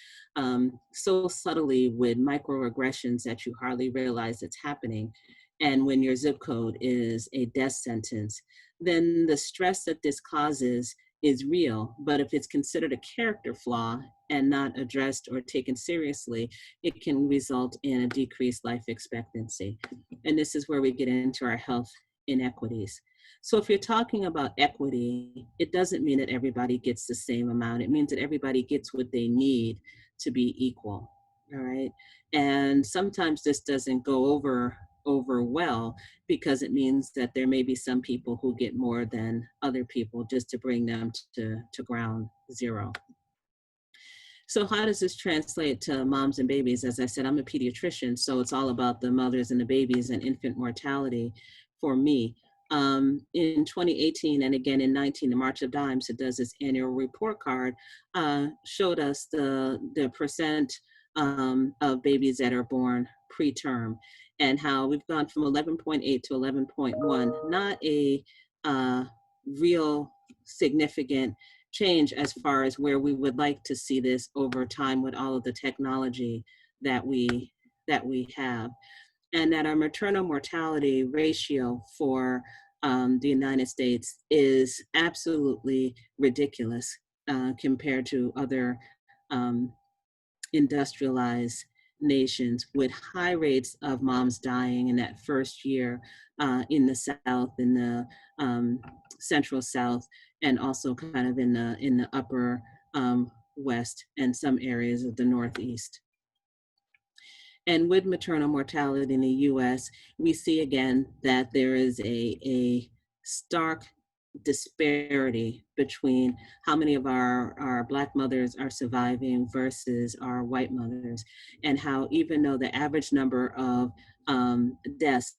S2: so subtly with microaggressions that you hardly realize it's happening, and when your zip code is a death sentence, then the stress that this causes is real. But if it's considered a character flaw and not addressed or taken seriously, it can result in a decreased life expectancy. And this is where we get into our health inequities. So if you're talking about equity, it doesn't mean that everybody gets the same amount. It means that everybody gets what they need to be equal. All right. And sometimes this doesn't go over well, because it means that there may be some people who get more than other people, just to bring them to ground zero. So how does this translate to moms and babies? As I said, I'm a pediatrician, so it's all about the mothers and the babies and infant mortality for me. In 2018 and again in 19, the March of Dimes, it does this annual report card, showed us the percent of babies that are born preterm, and how we've gone from 11.8 to 11.1, not a real significant change as far as where we would like to see this over time with all of the technology that we have, and that our maternal mortality ratio for the United States is absolutely ridiculous compared to other um, industrialized nations, with high rates of moms dying in that first year in the South, in the Central South, and also kind of in the upper West and some areas of the Northeast. And with maternal mortality in the US, we see again that there is a stark disparity between how many of our Black mothers are surviving versus our white mothers, and how even though the average number of deaths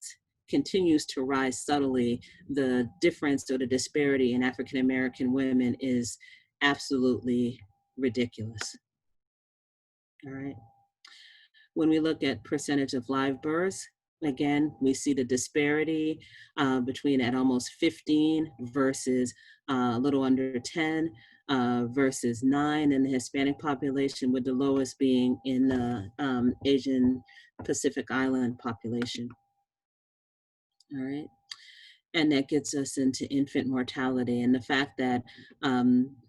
S2: continues to rise subtly, the difference or the disparity in African American women is absolutely ridiculous. All right. When we look at percentage of live births, again, we see the disparity between at almost 15 versus a little under 10 versus 9 in the Hispanic population, with the lowest being in the Asian Pacific Island population. All right. And that gets us into infant mortality, and the fact that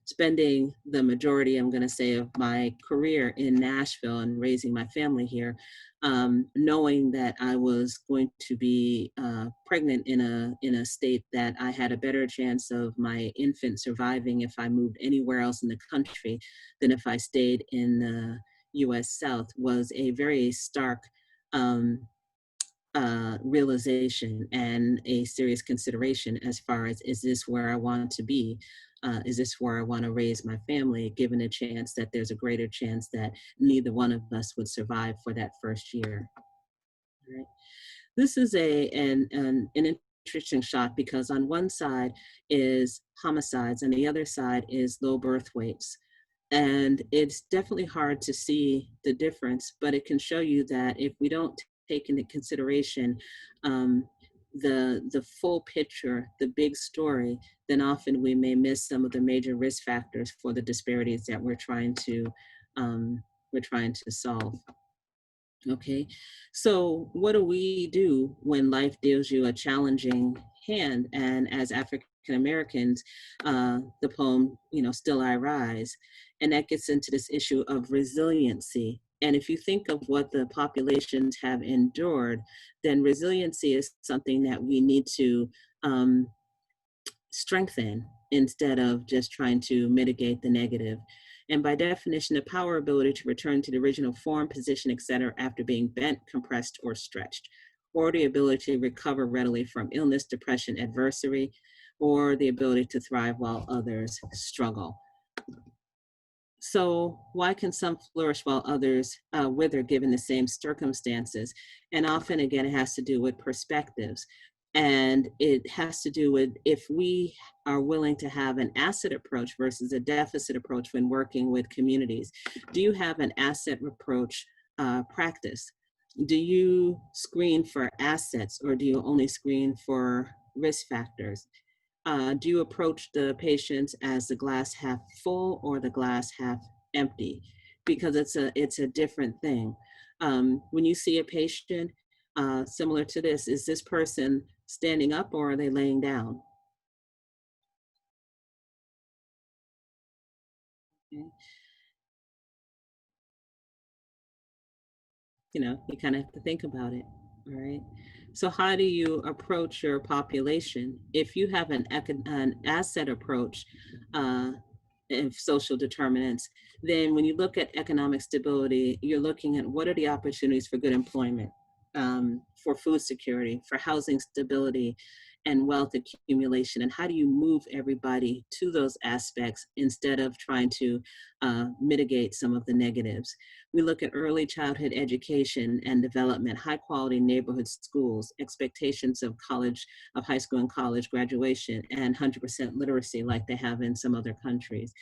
S2: spending the majority, I'm going to say, of my career in Nashville and raising my family here, knowing that I was going to be pregnant in a state that I had a better chance of my infant surviving if I moved anywhere else in the country than if I stayed in the U.S. South, was a very stark realization and a serious consideration as far as, is this where I want to be? Is this where I want to raise my family, given a chance that there's a greater chance that neither one of us would survive for that first year? Right? This is an interesting shot because on one side is homicides and the other side is low birth weights. And it's definitely hard to see the difference, but it can show you that if we don't take into consideration um, the full picture, the big story, then often we may miss some of the major risk factors for the disparities that we're trying to solve. Okay, so what do we do when life deals you a challenging hand? And as African Americans, the poem, Still I Rise, and that gets into this issue of resiliency. And if you think of what the populations have endured, then resiliency is something that we need to um, strengthen instead of just trying to mitigate the negative. And by definition, the power ability to return to the original form, position, etc., after being bent, compressed, or stretched, or the ability to recover readily from illness, depression, adversity, or the ability to thrive while others struggle. So, why can some flourish while others wither given the same circumstances? And often, again, it has to do with perspectives. And it has to do with if we are willing to have an asset approach versus a deficit approach when working with communities. Do you have an asset approach practice? Do you screen for assets or do you only screen for risk factors? Do you approach the patients as the glass half full or the glass half empty? Because it's a different thing. When you see a patient similar to this, is this person standing up or are they laying down? Okay. You kind of have to think about it. All right. So, how do you approach your population? If you have an asset approach of social determinants, then when you look at economic stability, you're looking at what are the opportunities for good employment, for food security, for housing stability, and wealth accumulation, and how do you move everybody to those aspects instead of trying to mitigate some of the negatives. We look at early childhood education and development, high quality neighborhood schools, expectations of high school and college graduation, and 100% literacy like they have in some other countries.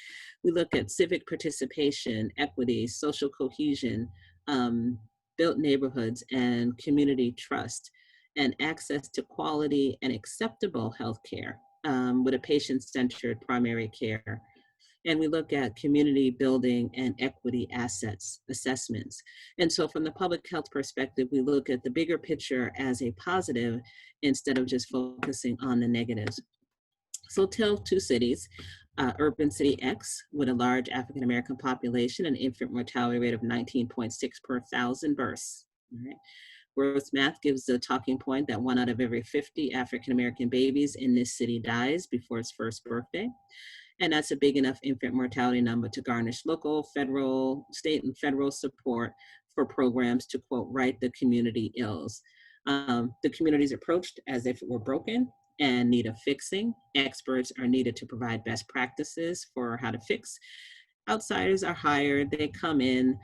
S2: We look at civic participation, equity, social cohesion, um, built neighborhoods, and community trust, and access to quality and acceptable healthcare with a patient-centered primary care. And we look at community building and equity assets assessments. And so from the public health perspective, we look at the bigger picture as a positive instead of just focusing on the negatives. So tell two cities, urban city X with a large African American population, an infant mortality rate of 19.6 per thousand births. All right. Gross math gives the talking point that 1 out of every 50 African American babies in this city dies before its first birthday. And that's a big enough infant mortality number to garnish local, federal, state, and federal support for programs to, quote, right the community ills. The community is approached as if it were broken and need a fixing. Experts are needed to provide best practices for how to fix. Outsiders are hired, they come in,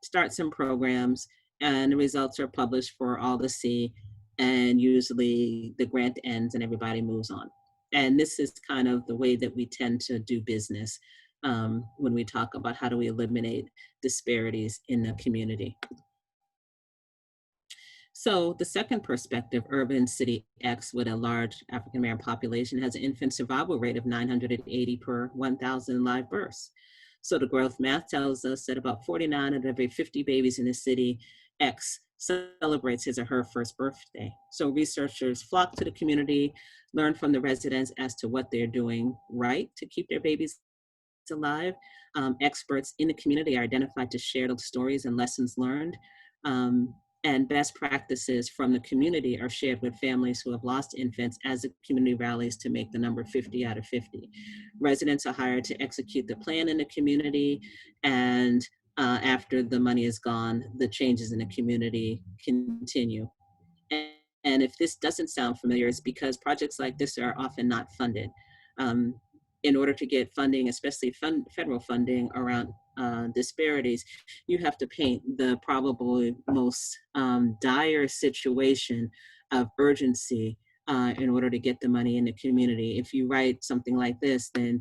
S2: start some programs, and the results are published for all to see. And usually the grant ends and everybody moves on. And this is kind of the way that we tend to do business when we talk about how do we eliminate disparities in the community. So the second perspective, urban city X with a large African American population has an infant survival rate of 980 per 1,000 live births. So the growth math tells us that about 49 out of every 50 babies in the city X celebrates his or her first birthday. So researchers flock to the community, learn from the residents as to what they're doing right to keep their babies alive. Experts in the community are identified to share those stories and lessons learned. Um, and best practices from the community are shared with families who have lost infants as the community rallies to make the number 50 out of 50. Residents are hired to execute the plan in the community, and after the money is gone, the changes in the community continue. And, and if this doesn't sound familiar, it's because projects like this are often not funded. Um, in order to get funding, especially federal funding around disparities, you have to paint the probably most dire situation of urgency in order to get the money in the community. If you write something like this, then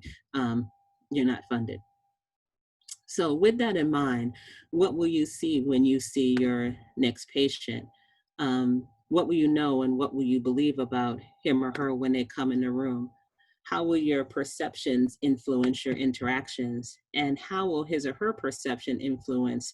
S2: you're not funded. So, with that in mind, what will you see when you see your next patient? What will you know and what will you believe about him or her when they come in the room? How will your perceptions influence your interactions? And how will his or her perception influence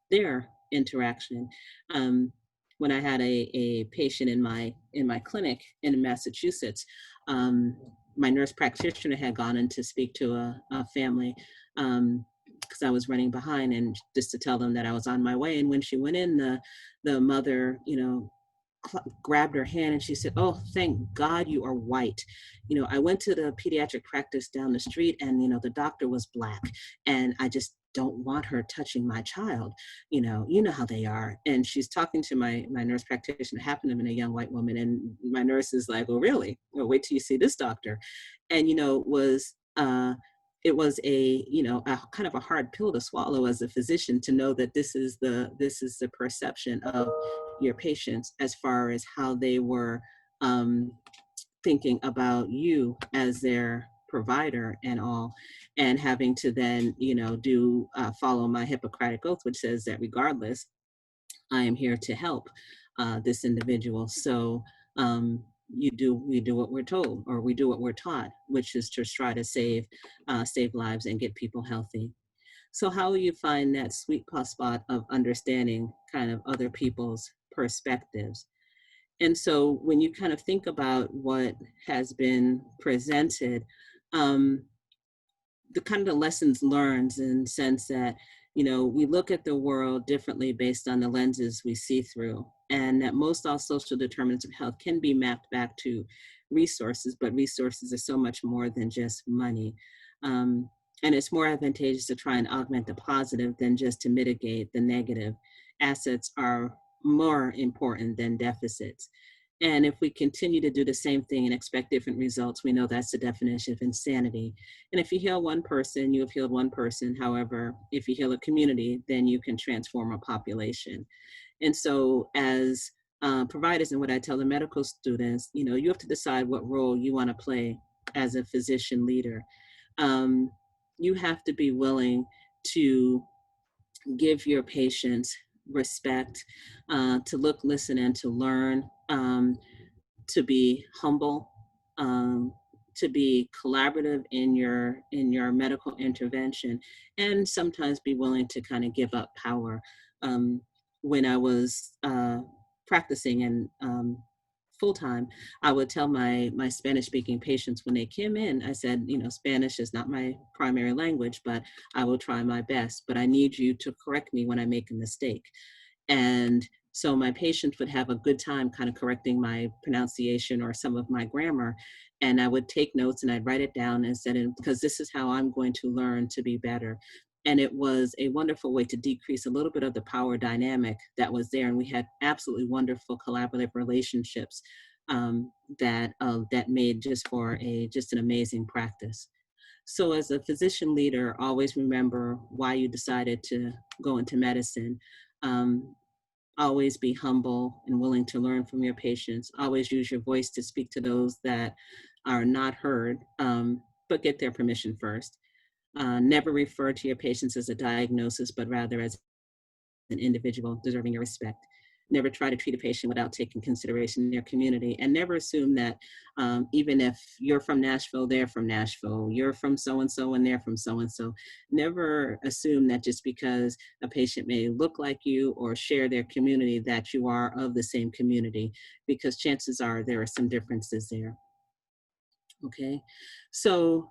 S2: their interaction? Um, when I had a patient in my clinic in Massachusetts, my nurse practitioner had gone in to speak to a family because I was running behind, and just to tell them that I was on my way. And when she went in, the mother, grabbed her hand and she said, "Oh, thank God you are white. I went to the pediatric practice down the street, and the doctor was black, and I just don't want her touching my child. You know how they are." And she's talking to my nurse practitioner, happened to be a young white woman, and my nurse is like, "Oh, really? Well, wait till you see this doctor." And it was a kind of a hard pill to swallow as a physician, to know that this is the perception of your patients as far as how they were um, thinking about you as their provider and all, and having to then do follow my Hippocratic oath, which says that regardless, I am here to help this individual. So we do what we're told, or we do what we're taught, which is to try to save lives and get people healthy. So how will you find that sweet spot of understanding kind of other people's perspectives? And so when you kind of think about what has been presented, um, the kind of the lessons learned, in the sense that we look at the world differently based on the lenses we see through, and that most all social determinants of health can be mapped back to resources, but resources are so much more than just money. um, and it's more advantageous to try and augment the positive than just to mitigate the negative. Assets are more important than deficits. And if we continue to do the same thing and expect different results, we know that's the definition of insanity. And if you heal one person, you have healed one person. However, if you heal a community, then you can transform a population. And so, as providers, and what I tell the medical students, you have to decide what role you want to play as a physician leader. Um, you have to be willing to give your patients respect, to look, listen, and to learn. To be humble, um, to be collaborative in your medical intervention, and sometimes be willing to kind of give up power. Um, when I was practicing and full time, I would tell my Spanish speaking patients when they came in, I said, Spanish is not my primary language, but I will try my best. But I need you to correct me when I make a mistake. And so my patient would have a good time kind of correcting my pronunciation or some of my grammar. And I would take notes and I'd write it down and said, because this is how I'm going to learn to be better. And it was a wonderful way to decrease a little bit of the power dynamic that was there. And we had absolutely wonderful collaborative relationships that made just an amazing practice. So as a physician leader, always remember why you decided to go into medicine. Um, Always be humble and willing to learn from your patients. Always use your voice to speak to those that are not heard, but get their permission first. Never refer to your patients as a diagnosis, but rather as an individual deserving your respect. Never try to treat a patient without taking consideration their community, and never assume that even if you're from Nashville, they're from Nashville, you're from so-and-so and they're from so-and-so. Never assume that just because a patient may look like you or share their community that you are of the same community, because chances are there are some differences there. Okay, so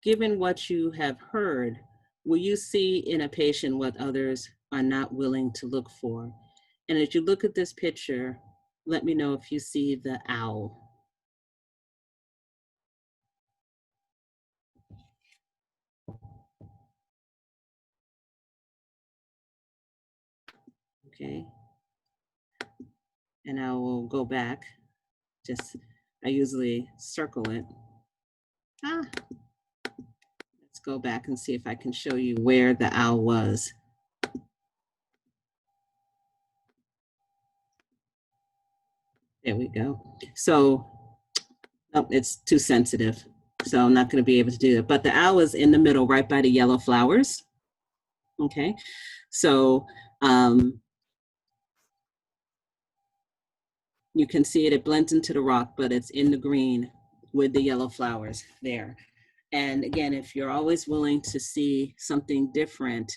S2: given what you have heard, will you see in a patient what others are not willing to look for? And as you look at this picture, let me know if you see the owl. Okay, and I will go back. Just, I usually circle it. Ah, let's go back and see if I can show you where the owl was. There we go. So, oh, it's too sensitive. So I'm not going to be able to do it. But the owl is in the middle, right by the yellow flowers. Okay. So you can see it, it blends into the rock, but it's in the green with the yellow flowers there. And again, if you're always willing to see something different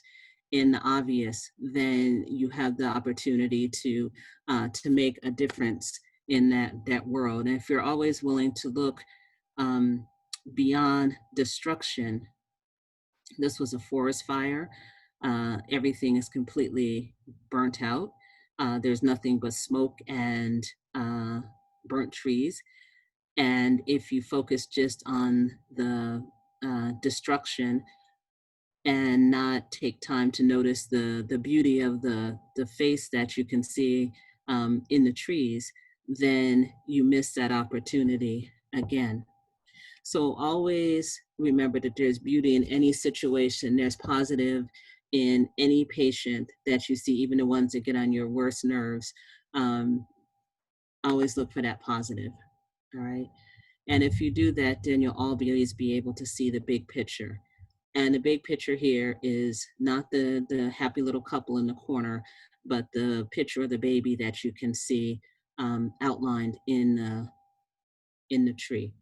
S2: in the obvious, then you have the opportunity to make a difference in that world. And if you're always willing to look beyond destruction, this was a forest fire. Everything is completely burnt out. There's nothing but smoke and burnt trees. And if you focus just on the destruction and not take time to notice the beauty of the face that you can see in the trees, then you miss that opportunity again. So always remember that there's beauty in any situation. There's positive in any patient that you see, even the ones that get on your worst nerves. Um, Always look for that positive. All right. And if you do that, then you'll always be able to see the big picture. And the big picture here is not the happy little couple in the corner, but the picture of the baby that you can see outlined in the tree.